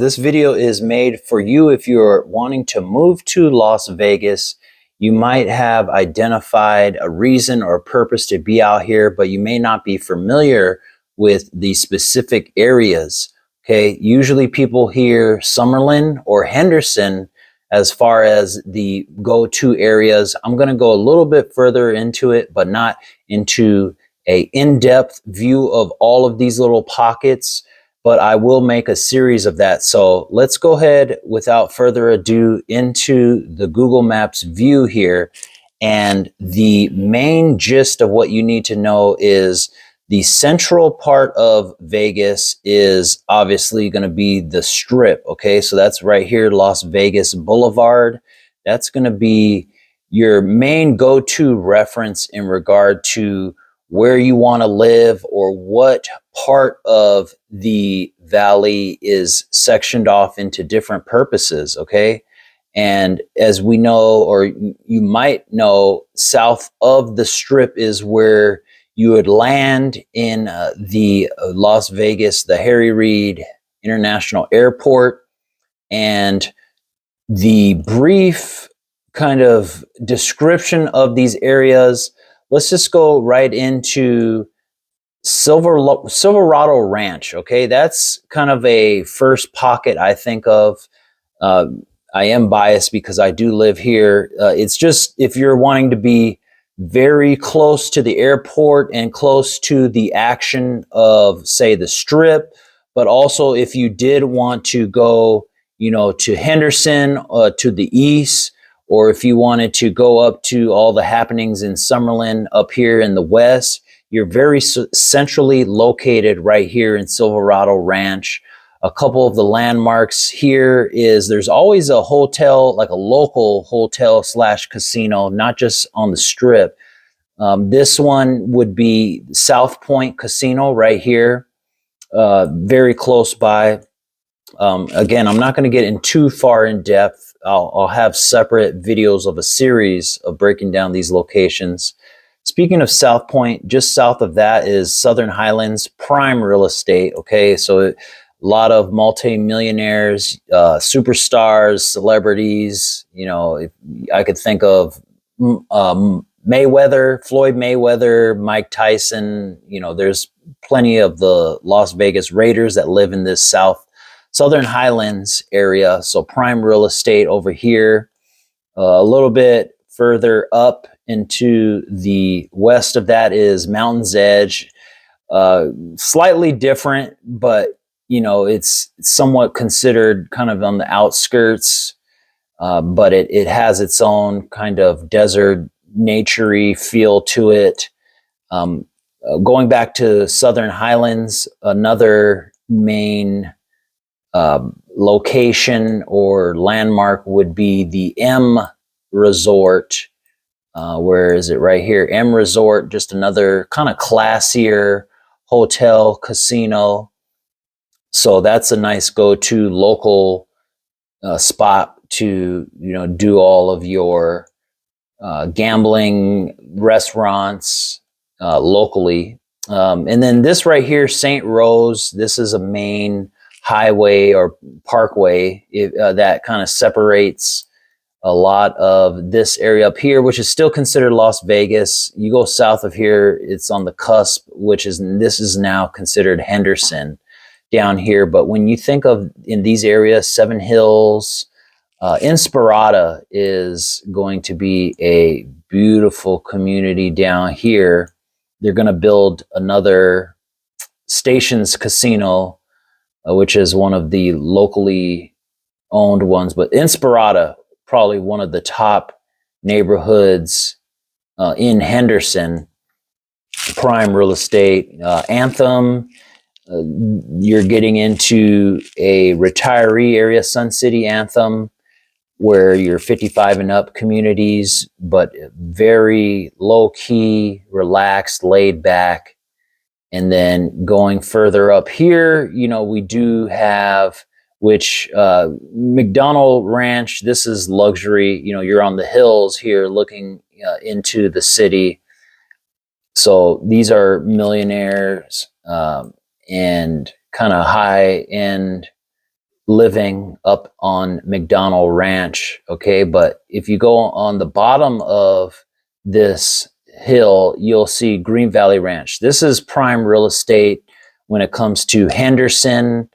This video is made for you if you're wanting to move to Las Vegas. You might have identified a reason or a purpose to be out here, but you may not be familiar with the specific areas. Okay, usually people hear Summerlin or Henderson as far as the go-to areas. I'm going to go a little bit further into it, but not into a in-depth view of all of these little pockets, but I will make a series of that. So let's go ahead without further ado into the Google Maps view here. And the main gist of what you need to know is the central part of Vegas is obviously going to be the Strip. Okay, so that's right here, Las Vegas Boulevard. That's going to be your main go-to reference in regard to where you want to live or what part of the valley is sectioned off into different purposes. Okay. And as we know, or you might know, south of the Strip is where you would land in the Las Vegas, the Harry Reid International Airport. And the brief kind of description of these areas, let's just go right into Silverado Ranch. Okay, that's kind of a first pocket I think of. I am biased because I do live here. It's just if you're wanting to be very close to the airport and close to the action of, say, the Strip, but also if you did want to go, to Henderson, to the east, or if you wanted to go up to all the happenings in Summerlin up here in the west, you're very centrally located right here in Silverado Ranch. A couple of the landmarks here is there's always a hotel, like a local hotel / casino, not just on the Strip. This one would be South Point Casino right here, very close by. Again, I'm not going to get in too far in depth. I'll have separate videos of a series of breaking down these locations. Speaking of South Point, just south of that is Southern Highlands, prime real estate. Okay, so a lot of multi-millionaires, superstars, celebrities. If I could think of Mayweather, Floyd Mayweather, Mike Tyson. There's plenty of the Las Vegas Raiders that live in this Southern Highlands area. So prime real estate over here. A little bit further up into the west of that is Mountain's Edge. Slightly different, but it's somewhat considered kind of on the outskirts, but it has its own kind of desert nature-y feel to it. Going back to Southern Highlands, another main location or landmark would be the M Resort. Where is it? Right here, M Resort, just another kind of classier hotel casino. So that's a nice go-to local spot to do all of your gambling, restaurants locally. And then this right here, St. Rose, this is a main highway or parkway that kind of separates a lot of this area up here, which is still considered Las Vegas. You go south of here, it's on the cusp, this is now considered Henderson down here. But when you think of in these areas, Seven Hills, Inspirada is going to be a beautiful community down here. They're going to build another Stations Casino, which is one of the locally owned ones. But Inspirada, probably one of the top neighborhoods in Henderson, prime real estate. Anthem, you're getting into a retiree area, Sun City Anthem, where you're 55 and up communities, but very low key, relaxed, laid back. And then going further up here, we do have, which McDonald Ranch, this is luxury. You're on the hills here looking into the city. So these are millionaires and kind of high end living up on McDonald Ranch. Okay, but if you go on the bottom of this hill, you'll see Green Valley Ranch. This is prime real estate when it comes to Henderson.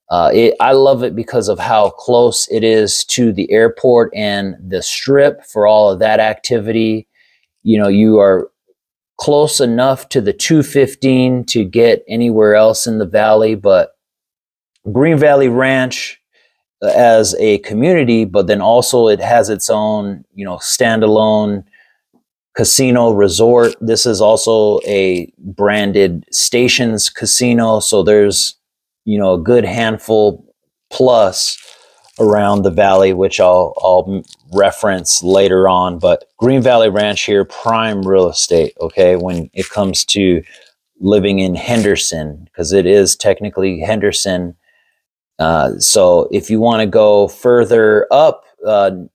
I love it because of how close it is to the airport and the strip for all of that activity. You know, you are close enough to the 215 to get anywhere else in the valley, but Green Valley Ranch as a community, but then also it has its own, you know, standalone casino resort. This is also a branded Stations casino, so there's, you know, a good handful plus around the valley, which I'll reference later on. But Green Valley Ranch here, prime real estate. Okay, when it comes to living in Henderson, because it is technically Henderson. So if you want to go further up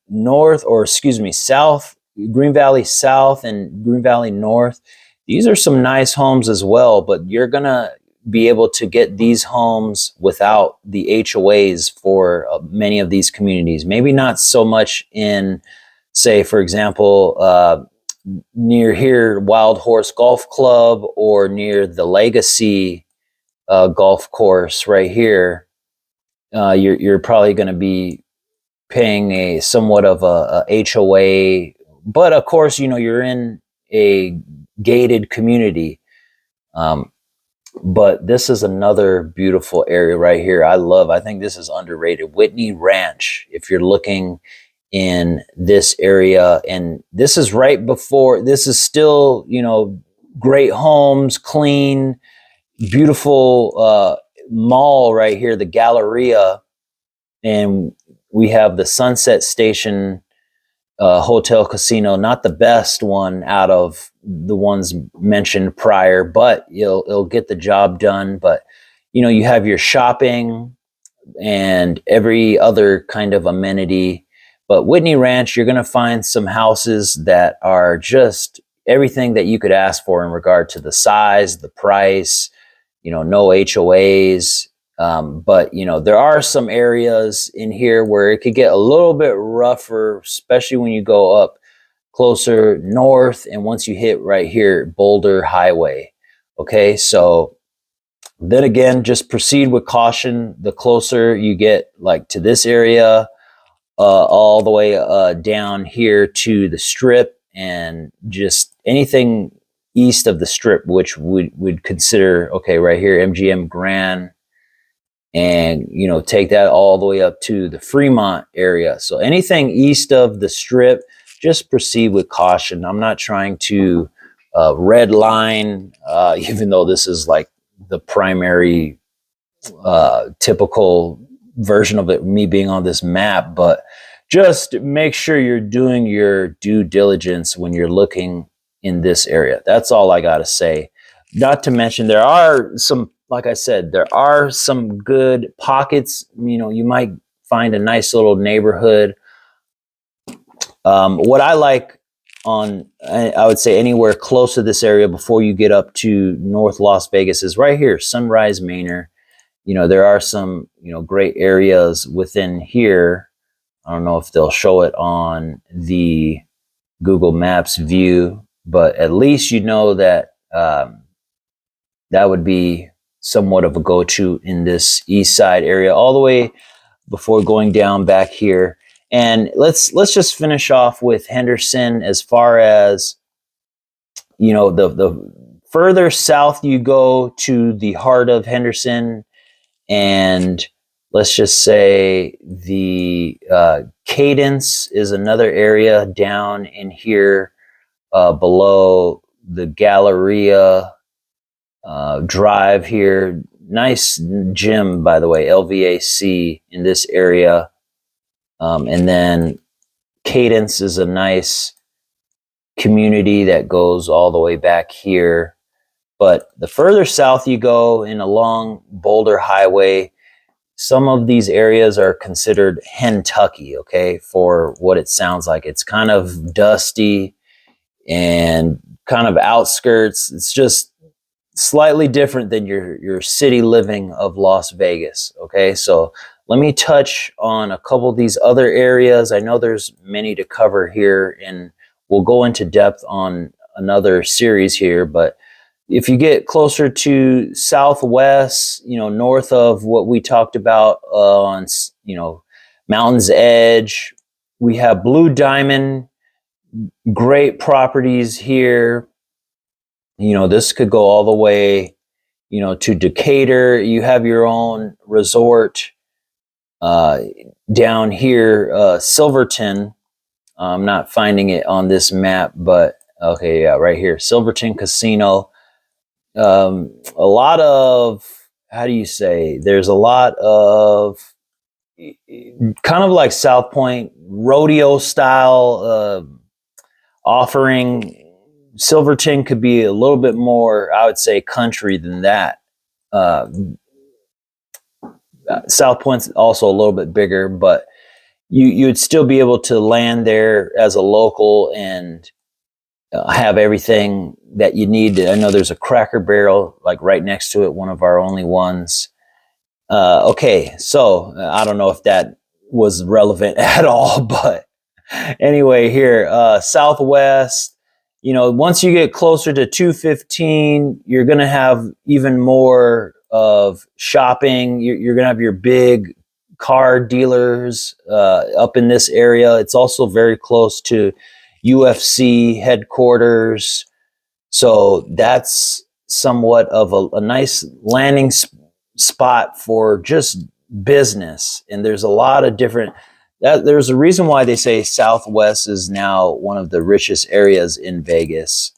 north, or excuse me, south, Green Valley South and Green Valley North, these are some nice homes as well, but you're going to be able to get these homes without the HOAs for many of these communities. Maybe not so much in, say, for example, near here, Wild Horse Golf Club, or near the Legacy golf course right here. You're probably going to be paying a somewhat of a HOA, but of course, you know, you're in a gated community. But this is another beautiful area right here. I think this is underrated. Whitney Ranch, if you're looking in this area, and this is right before, this is still, you know, great homes, clean, beautiful mall right here, the Galleria. And we have the Sunset Station hotel casino, not the best one out of the ones mentioned prior, but it'll get the job done. But you know, you have your shopping and every other kind of amenity. But Whitney Ranch, you're going to find some houses that are just everything that you could ask for in regard to the size, the price, you know, no HOAs. But you know, there are some areas in here where it could get a little bit rougher, especially when you go up closer north and once you hit right here Boulder Highway. Okay, so then again, just proceed with caution. The closer you get like to this area, all the way down here to the strip, and just anything east of the strip, which would consider, okay, right here MGM Grand, and you know, take that all the way up to the Fremont area. So anything east of the strip, just proceed with caution. I'm not trying to red line, even though this is like the primary typical version of it, me being on this map, but just make sure you're doing your due diligence when you're looking in this area. That's all I got to say. Not to mention, there are some, like I said, there are some good pockets. You know, you might find a nice little neighborhood. What I like on, I would say anywhere close to this area before you get up to North Las Vegas is right here, Sunrise Manor. You know, there are some, you know, great areas within here. I don't know if they'll show it on the Google Maps view, but at least you know that that would be somewhat of a go-to in this east side area, all the way before going down back here. And let's just finish off with Henderson. As far as, you know, the further south you go to the heart of Henderson, and let's just say the Cadence is another area down in here below the Galleria drive here. Nice gym, by the way, LVAC in this area. And then Cadence is a nice community that goes all the way back here. But the further south you go in along Boulder Highway, some of these areas are considered Hentucky, okay, for what it sounds like. It's kind of dusty and kind of outskirts. It's just slightly different than your city living of Las Vegas, okay? So let me touch on a couple of these other areas. I know there's many to cover here, and we'll go into depth on another series here, but if you get closer to Southwest, north of what we talked about on, Mountain's Edge, we have Blue Diamond, great properties here. This could go all the way, to Decatur. You have your own resort down here, Silverton. I'm not finding it on this map, but okay, yeah, right here, Silverton Casino. A lot of, how do you say, there's a lot of kind of like South Point rodeo style offering. Silverton could be a little bit more, I would say, country than that. South Point's also a little bit bigger, but you'd still be able to land there as a local and have everything that you need. I know there's a Cracker Barrel like right next to it, one of our only ones. Okay, so I don't know if that was relevant at all, but anyway, here, Southwest, once you get closer to 215, you're going to have even more of shopping. You're going to have your big car dealers up in this area. It's also very close to UFC headquarters. So that's somewhat of a nice landing spot for just business. And there's a lot of different, there's a reason why they say Southwest is now one of the richest areas in Vegas.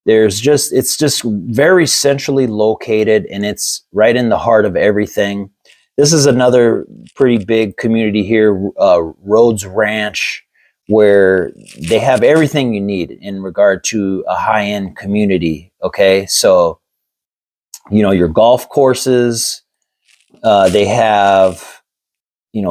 It's just very centrally located, and it's right in the heart of everything. This is another pretty big community here, Rhodes Ranch, where they have everything you need in regard to a high-end community. Okay, so your golf courses, they have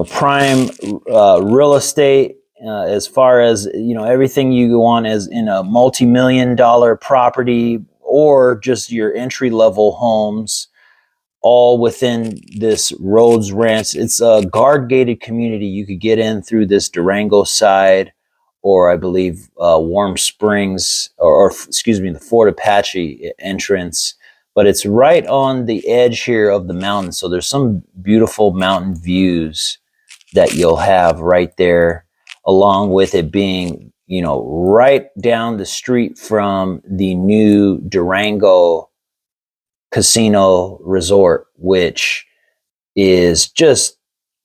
prime real estate, as far as everything you want as in a multi-million-dollar property or just your entry-level homes, all within this Rhodes Ranch. It's a guard-gated community. You could get in through this Durango side, or I believe Warm Springs, or excuse me, the Fort Apache entrance. But it's right on the edge here of the mountain. So there's some beautiful mountain views that you'll have right there, along with it being, right down the street from the new Durango Casino Resort, which is just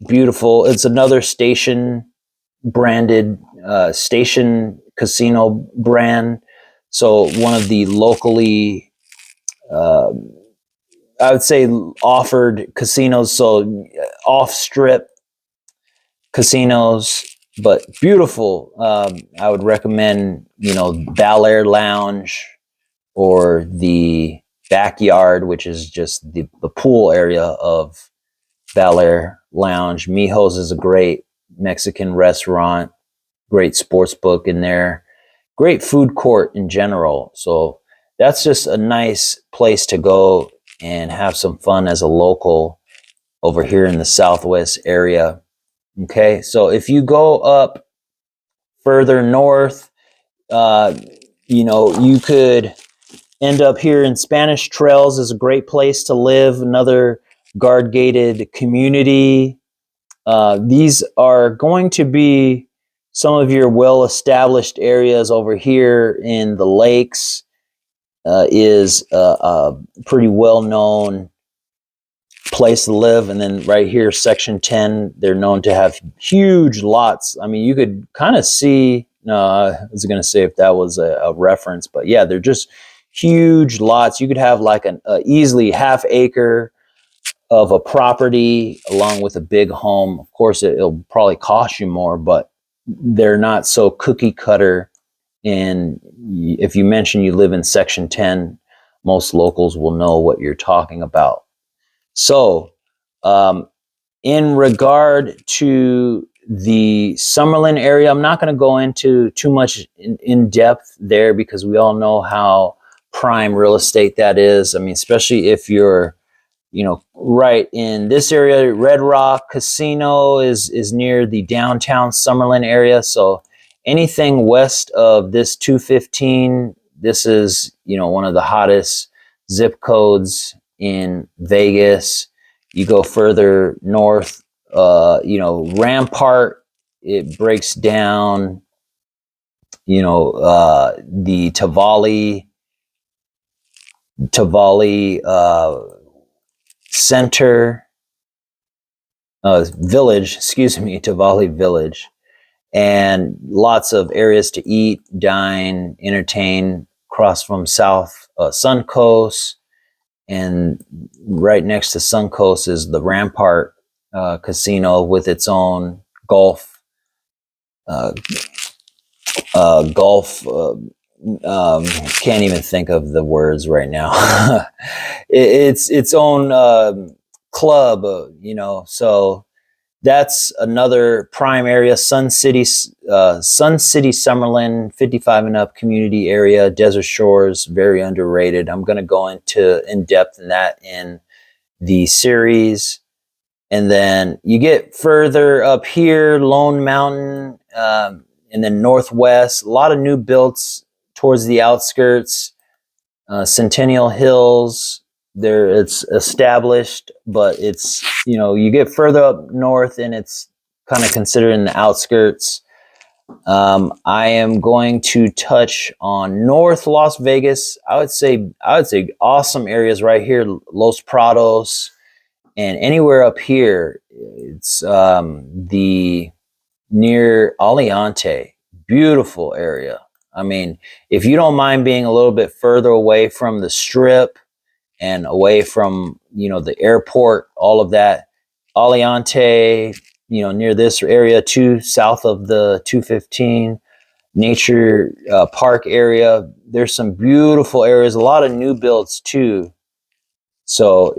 beautiful. It's another station branded station casino brand. So one of the locally, I would say, offered casinos. So off strip casinos, but beautiful. I would recommend, Bel Air Lounge or the Backyard, which is just the pool area of Bel Air Lounge. Mijo's is a great Mexican restaurant, great sports book in there, great food court in general. So that's just a nice place to go and have some fun as a local over here in the Southwest area. Okay, so if you go up further north, you could end up here in Spanish Trails. Is a great place to live, another guard-gated community. These are going to be some of your well-established areas. Over here in the lakes is a pretty well-known place to live. And then right here, Section 10, they're known to have huge lots. I mean, you could kind of see, no, I was going to say if that was a reference, but yeah, they're just huge lots. You could have like an easily half acre of a property along with a big home. Of course, it'll probably cost you more, but they're not so cookie cutter. And if you mention you live in Section 10, most locals will know what you're talking about. So, in regard to the Summerlin area, I'm not going to go into too much in depth there because we all know how prime real estate that is. I mean, especially if you're, right in this area. Red Rock Casino is near the downtown Summerlin area. So anything west of this 215, this is, one of the hottest zip codes in Vegas. You go further north, Rampart, it breaks down, the Tavali center, village, Tavali village, and lots of areas to eat, dine, entertain across from South Suncoast. And right next to Suncoast is the Rampart Casino with its own golf can't even think of the words right now. It's its own club, so that's another prime area. Sun City Summerlin, 55 and up community area. Desert Shores, very underrated. I'm going to go into in depth in that in the series. And then you get further up here, Lone Mountain, and then Northwest, a lot of new builds towards the outskirts. Centennial Hills, there it's established, but it's, you get further up north and it's kind of considered in the outskirts. I am going to touch on North Las Vegas. I would say awesome areas right here, Los Prados, and anywhere up here. It's the near Aliante, beautiful area. I mean, if you don't mind being a little bit further away from the strip and away from, the airport, all of that, Aliante, near this area too, south of the 215 nature park area, there's some beautiful areas, a lot of new builds too. So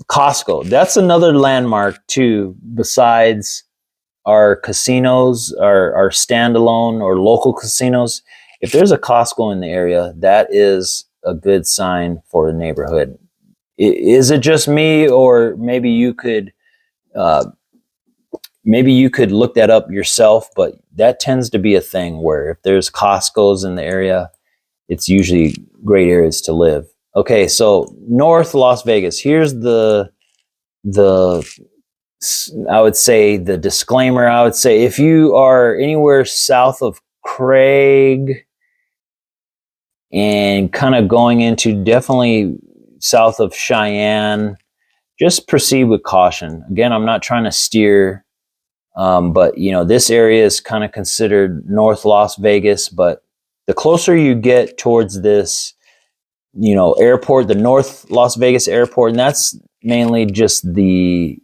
Costco, that's another landmark too, besides our casinos, our standalone or local casinos. If there's a Costco in the area, that is a good sign for the neighborhood. Is it just me, or maybe you could look that up yourself? But that tends to be a thing where if there's Costco's in the area, it's usually great areas to live. Okay, so North Las Vegas. Here's the I would say the disclaimer. I would say if you are anywhere south of Craig and kind of going into definitely south of Cheyenne, just proceed with caution. Again, I'm not trying to steer, but this area is kind of considered North Las Vegas. But the closer you get towards this, airport, the North Las Vegas airport, and that's mainly just the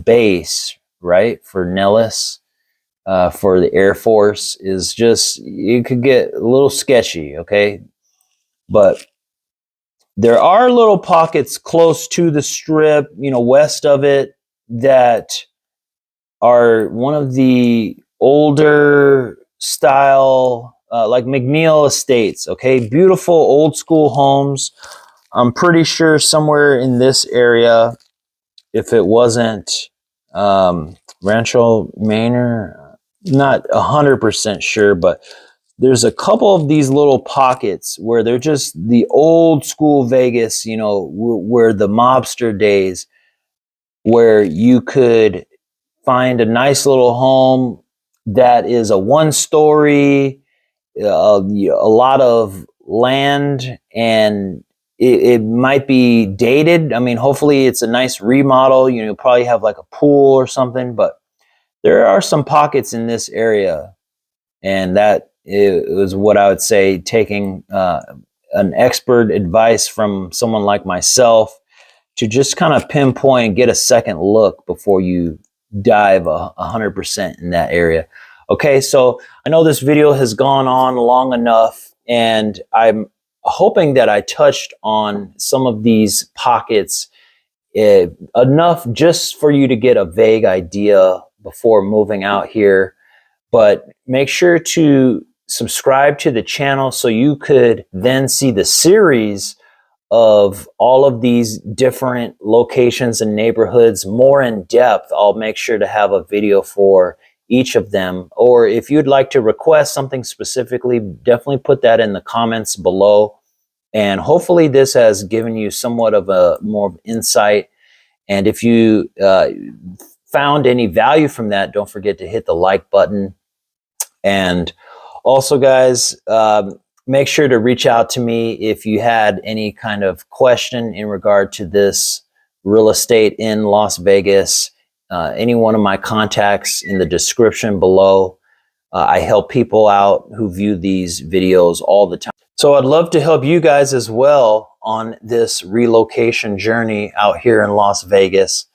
base, right, for Nellis, for the Air Force, is just, it could get a little sketchy, okay? But there are little pockets close to the strip, west of it, that are one of the older style, like McNeil Estates, okay? Beautiful old school homes. I'm pretty sure somewhere in this area, if it wasn't Rancho Manor, not 100% sure, but there's a couple of these little pockets where they're just the old school Vegas, where the mobster days, where you could find a nice little home that is a one-story, a lot of land, and it might be dated. I mean, hopefully it's a nice remodel. You'll probably have like a pool or something, but there are some pockets in this area, and that is what I would say, taking an expert advice from someone like myself to just kind of pinpoint and get a second look before you dive 100% in that area. Okay, so I know this video has gone on long enough, and I'm hoping that I touched on some of these pockets enough just for you to get a vague idea before moving out here. But make sure to subscribe to the channel so you could then see the series of all of these different locations and neighborhoods more in depth, I'll make sure to have a video for each of them. Or if you'd like to request something specifically, definitely put that in the comments below. And hopefully this has given you somewhat of a more insight. And if you found any value from that, don't forget to hit the like button. And also, guys, make sure to reach out to me if you had any kind of question in regard to this real estate in Las Vegas. Any one of my contacts in the description below. I help people out who view these videos all the time. So I'd love to help you guys as well on this relocation journey out here in Las Vegas.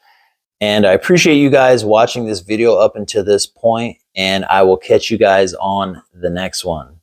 And I appreciate you guys watching this video up until this point, and I will catch you guys on the next one.